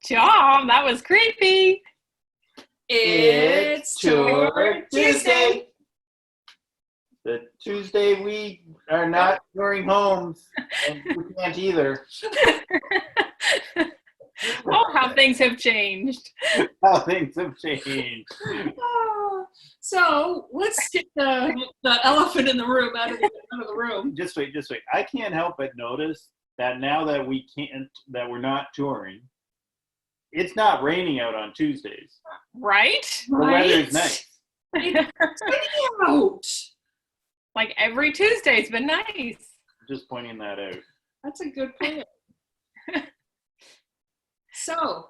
Tom, that was creepy. It's Tour Tuesday. The Tuesday we are not touring homes, and we can't either. Oh, how things have changed. How things have changed. So let's get the elephant in the room out of the room. Just wait. I can't help but notice that now that that we're not touring, it's not raining out on Tuesdays. Right? The weather is nice. It's out. Like every Tuesday's been nice. Just pointing that out. That's a good point. So,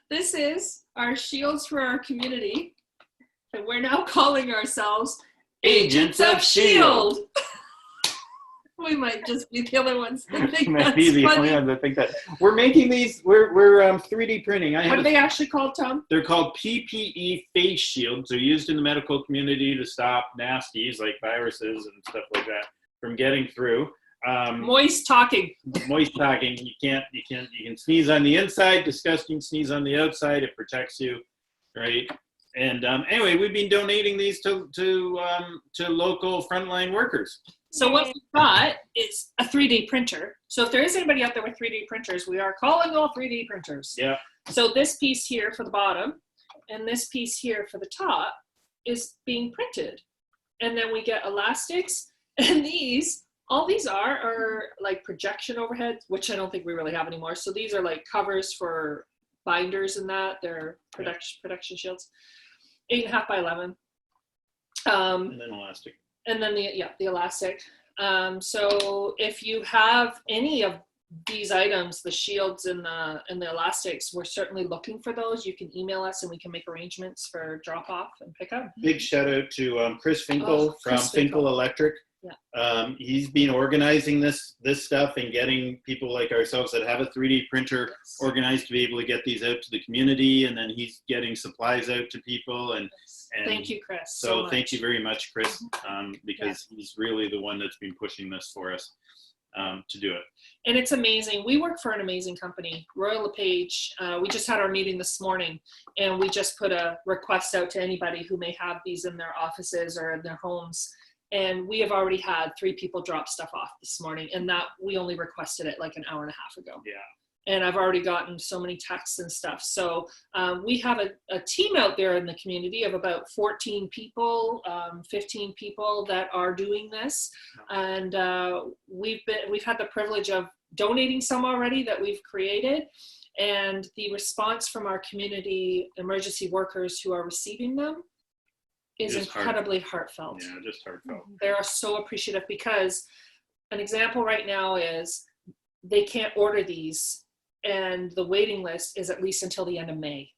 this is our shields for our community, and we're now calling ourselves Agents of S.H.I.E.L.D. We might just be the other ones that think Might that's be the funny. only ones that think that. We're making these. We're 3D printing. What are they actually called, Tom? They're called PPE face shields. They're used in the medical community to stop nasties like viruses and stuff like that from getting through. Moist talking. Moist talking. You can sneeze on the inside, disgusting sneeze on the outside. It protects you, right? And anyway, we've been donating these to local frontline workers. So what we've got is a 3D printer. So if there is anybody out there with 3D printers, we are calling all 3D printers. Yeah. So this piece here for the bottom and this piece here for the top is being printed. And then we get elastics, and all these are like projection overheads, which I don't think we really have anymore. So these are like covers for binders and that. They're production shields. 8.5 by 11. And then elastic. And then the elastic. So if you have any of these items, the shields and the elastics, we're certainly looking for those. You can email us and we can make arrangements for drop off and pick up. Big shout out to Chris Finkel from Finkel Electric. Yeah. He's been organizing this stuff and getting people like ourselves that have a 3D printer organized to be able to get these out to the community, and then he's getting supplies out to people. And thank you, Chris. So thank you very much, Chris, because he's really the one that's been pushing this for us to do it. And it's amazing. We work for an amazing company, Royal LePage. We just had our meeting this morning, and we just put a request out to anybody who may have these in their offices or in their homes. And we have already had 3 people drop stuff off this morning, and that we only requested it like an hour and a half ago. Yeah. And I've already gotten so many texts and stuff. So we have a team out there in the community of about 14 people, 15 people that are doing this. And we've had the privilege of donating some already that we've created. And the response from our community emergency workers who are receiving them is incredibly heartfelt. Yeah, just heartfelt. They are so appreciative, because an example right now is they can't order these, and the waiting list is at least until the end of May.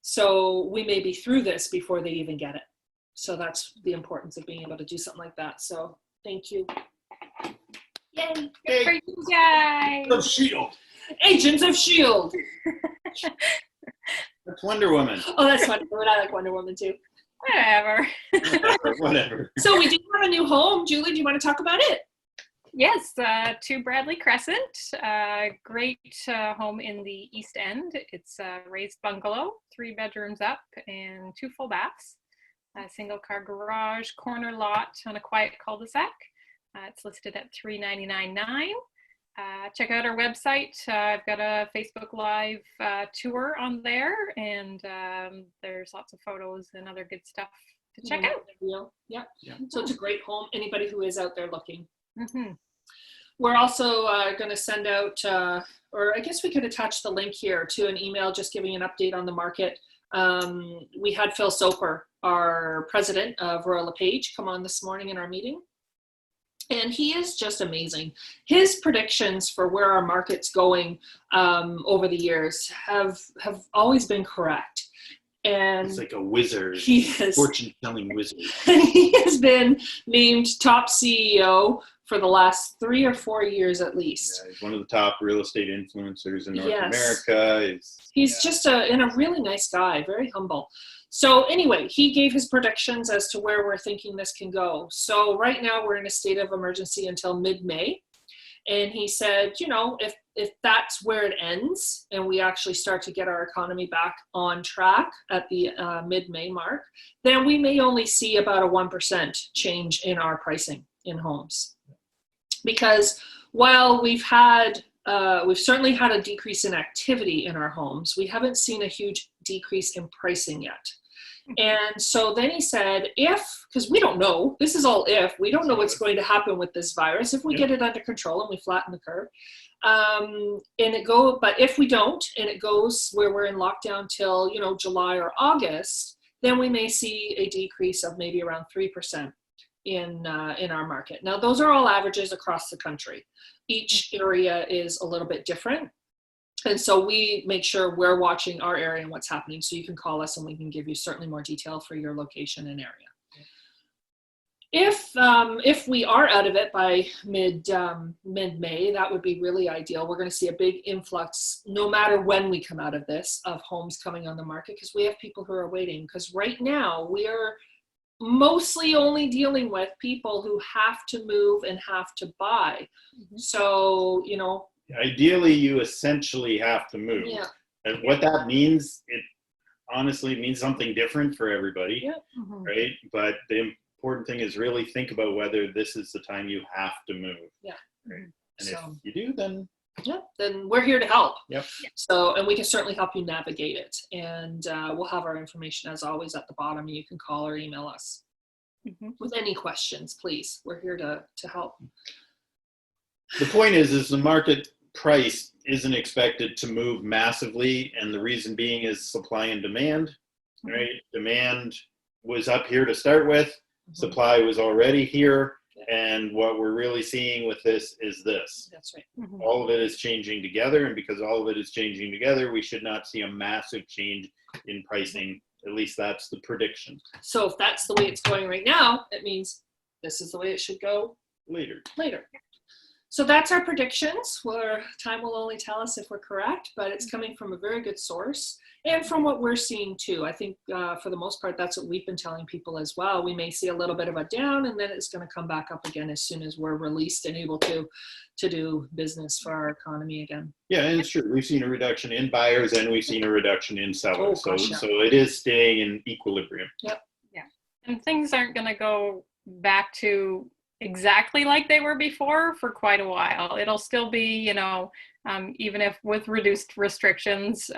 So we may be through this before they even get it. So that's the importance of being able to do something like that. So thank you. Yay! Good for you guys. Of S.H.I.E.L.D. Agents of S.H.I.E.L.D. That's Wonder Woman. Oh, that's Wonder Woman. I like Wonder Woman too. Whatever. So we do have a new home. Julie, do you want to talk about it? Yes, 2 Bradley Crescent. Great home in the East End. It's a raised bungalow, 3 bedrooms up and 2 full baths. A single car garage, corner lot on a quiet cul-de-sac. It's listed at $399,900. Check out our website. I've got a Facebook Live tour on there, and there's lots of photos and other good stuff to check out. Yeah. So it's a great home. Anybody who is out there looking. Mm-hmm. We're also going to send out, or I guess we could attach the link here to an email just giving an update on the market. We had Phil Soper, our president of Royal LePage, come on this morning in our meeting. And he is just amazing. His predictions for where our market's going over the years have always been correct. And it's like a wizard. He is fortune-telling wizard. And he has been named top CEO for the last 3 or 4 years at least. Yeah, he's one of the top real estate influencers in North America. He's just a really nice guy, very humble. So anyway, he gave his predictions as to where we're thinking this can go. So right now we're in a state of emergency until mid-May. And he said, you know, if that's where it ends and we actually start to get our economy back on track at the mid-May mark, then we may only see about a 1% change in our pricing in homes. Because while we've certainly had a decrease in activity in our homes, we haven't seen a huge decrease in pricing yet. And so then he said, because we don't know, this is all if, we don't know what's going to happen with this virus, if we get it under control and we flatten the curve, but if we don't, and it goes where we're in lockdown till, you know, July or August, then we may see a decrease of maybe around 3% in our market. Now, those are all averages across the country. Each area is a little bit different. And so we make sure we're watching our area and what's happening. So you can call us and we can give you certainly more detail for your location and area. If we are out of it by mid-May, that would be really ideal. We're going to see a big influx, no matter when we come out of this, of homes coming on the market, because we have people who are waiting. Because right now we are mostly only dealing with people who have to move and have to buy. So, you know, ideally, you essentially have to move. Yeah. And what that means, it honestly means something different for everybody, right? But the important thing is really think about whether this is the time you have to move. Yeah. Right? And if you do, then then we're here to help. Yep. So, and we can certainly help you navigate it. And we'll have our information as always at the bottom. You can call or email us with any questions, please. We're here to help. The point is the market price isn't expected to move massively, and the reason being is supply and demand, right? Demand was up here to start with, supply was already here, and what we're really seeing with this is this. That's right. All of it is changing together, and because all of it is changing together, we should not see a massive change in pricing. At least that's the prediction. So if that's the way it's going right now, it means this is the way it should go later. So that's our predictions, where time will only tell us if we're correct, but it's coming from a very good source and from what we're seeing too. I think for the most part, that's what we've been telling people as well. We may see a little bit of a down and then it's going to come back up again as soon as we're released and able to do business for our economy again. Yeah, and it's true. We've seen a reduction in buyers and we've seen a reduction in sellers. Oh, gosh, so it is staying in equilibrium. Yep. Yeah. And things aren't going to go back to exactly like they were before for quite a while. It'll still be, you know, even if with reduced restrictions,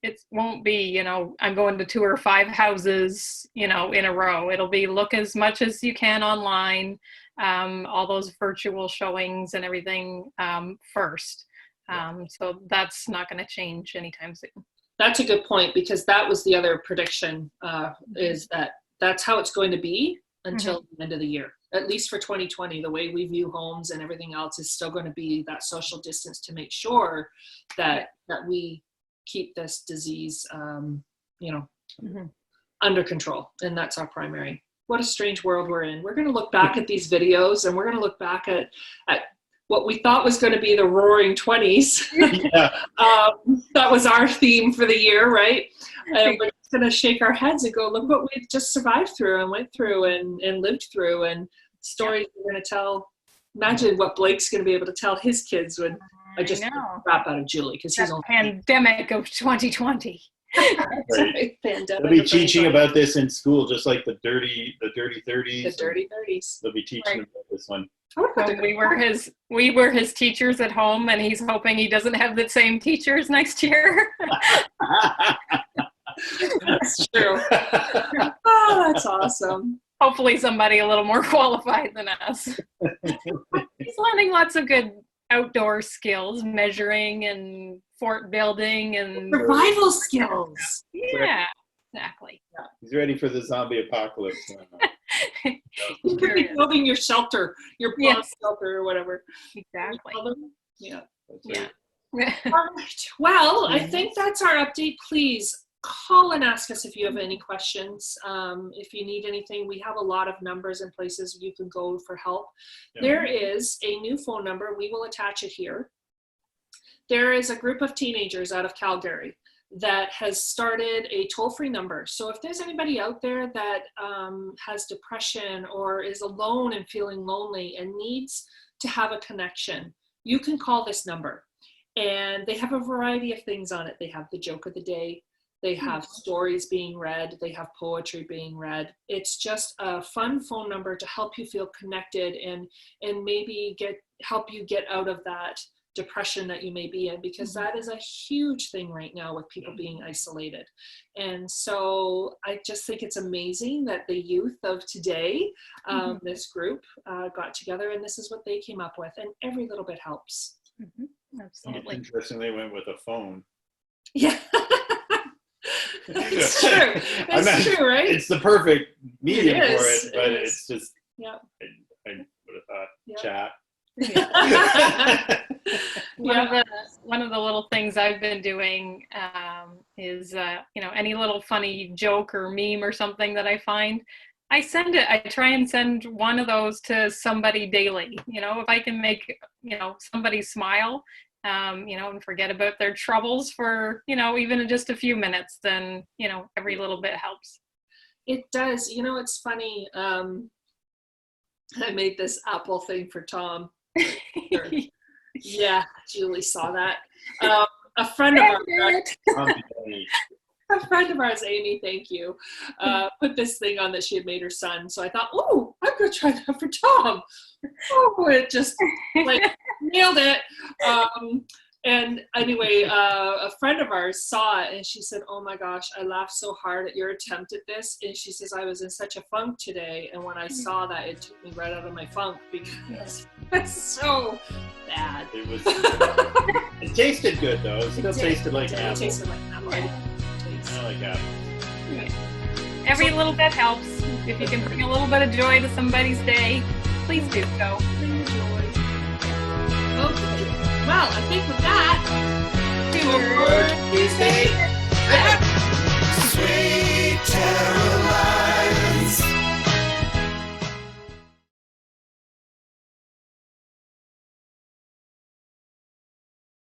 it won't be, you know, I'm going to tour 5 houses, you know, in a row. It'll be look as much as you can online, all those virtual showings and everything first. So that's not going to change anytime soon. That's a good point, because that was the other prediction, is that that's how it's going to be until the end of the year. At least for 2020, the way we view homes and everything else is still going to be that social distance to make sure that we keep this disease, you know, under control. And that's our primary. What a strange world we're in. We're going to look back at these videos and we're going to look back at what we thought was going to be the roaring 20s. That was our theme for the year, right? And we're just going to shake our heads and go, look what we just survived through and went through and lived through, and stories we're going to tell. Imagine what Blake's going to be able to tell his kids when I just crap out of Julie, because he's on pandemic of 2020. Right. They'll be teaching about this in school, just like the dirty 30s. The dirty 30s. They'll be teaching about this one. So we were his teachers at home, and he's hoping he doesn't have the same teachers next year. That's true. Oh, that's awesome. Hopefully somebody a little more qualified than us. He's learning lots of good outdoor skills, measuring and fort building and survival skills. Yeah, exactly. He's ready for the zombie apocalypse. You could be building your shelter, your bomb shelter or whatever. Exactly. Yeah. Yeah. All right. Well, I think that's our update. Please call and ask us if you have any questions. If you need anything, we have a lot of numbers and places you can go for help. Yeah. There is a new phone number. We will attach it here. There is a group of teenagers out of Calgary that has started a toll-free number. So if there's anybody out there that has depression or is alone and feeling lonely and needs to have a connection, you can call this number. And they have a variety of things on it. They have the joke of the day. They have stories being read. They have poetry being read. It's just a fun phone number to help you feel connected and maybe help you get out of that depression that you may be in, because that is a huge thing right now with people being isolated. And so I just think it's amazing that the youth of today, this group got together, and this is what they came up with, and every little bit helps. Absolutely. Interesting, they went with a phone. Yeah. It's true. It's true, right? It's the perfect medium for it, but it is. it's just, Yeah. I would have thought Yeah. chat. One of the little things I've been doing is any little funny joke or meme or something that I find, I try and send one of those to somebody daily. If I can make somebody smile, and forget about their troubles for even just a few minutes, then every little bit helps. It does. It's funny. I made this apple thing for Tom. Yeah, Julie saw that. A friend of ours, Amy, thank you, put this thing on that she had made her son. So I thought, oh, I'm going to try that for Tom. Oh, it just nailed it. And anyway, a friend of ours saw it and she said, oh my gosh, I laughed so hard at your attempt at this. And she says, I was in such a funk today. And when I saw that, it took me right out of my funk because it's so bad. It tasted good though. It still tasted like an apple. It tasted like an apple. I like apples. Yeah. Every little bit helps. If you can bring a little bit of joy to somebody's day, please do so. Bring the joy. Okay. Well, I think with that, Tuesday.